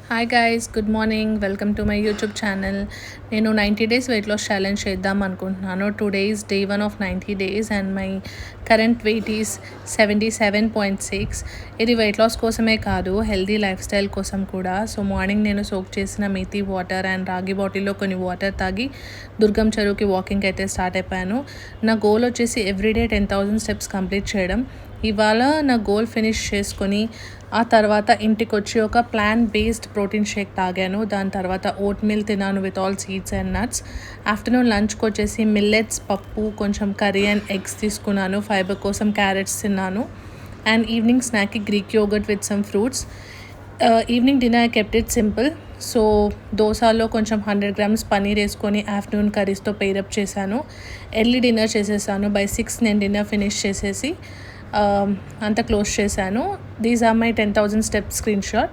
Hi guys, good morning. Welcome to my YouTube channel. నేను 90 days weight loss challenge చేద్దాం అనుకుంటున్నాను. Day 1 of 90 days and my current weight is 77.6. ఇది weight loss కోసమే కాదు, healthy life style కోసం కూడా. So morning నేను soak చేసిన మేథీ వాటర్ అండ్ రాగి బాటిల్లో కొన్ని వాటర్ తాగి దుర్గం చెరువుకి వాకింగ్ అయితే స్టార్ట్ అయిపోయాను. నా గోల్ వచ్చేసి ఎవ్రీడే 10,000 స్టెప్స్ కంప్లీట్ చేయడం. ఇవాళ నా గోల్ ఫినిష్ చేసుకొని ఆ తర్వాత ఇంటికి వచ్చి ఒక ప్లాన్ బేస్డ్ ప్రోటీన్ షేక్ తాగాను. దాని తర్వాత ఓట్ మీల్ తిన్నాను with all seeds and nuts. Afternoon లంచ్కి వచ్చేసి మిల్లెట్స్, పప్పు, కొంచెం కర్రీ అండ్ ఎగ్స్ తీసుకున్నాను. ఫైబర్ కోసం క్యారెట్స్ తిన్నాను. అండ్ ఈవినింగ్ స్నాక్కి Greek yogurt with some fruits. Evening dinner I kept it simple. So దోసాలో కొంచెం 100 grams పన్నీర్ వేసుకొని ఆఫ్టర్నూన్ కర్రీస్తో పేరప్ చేశాను. ఎర్లీ డిన్నర్ చేసేసాను. బై 6 నేను డిన్నర్ ఫినిష్ చేసేసి అంతా క్లోజ్ చేశాను. These are my 10,000 step screen shot.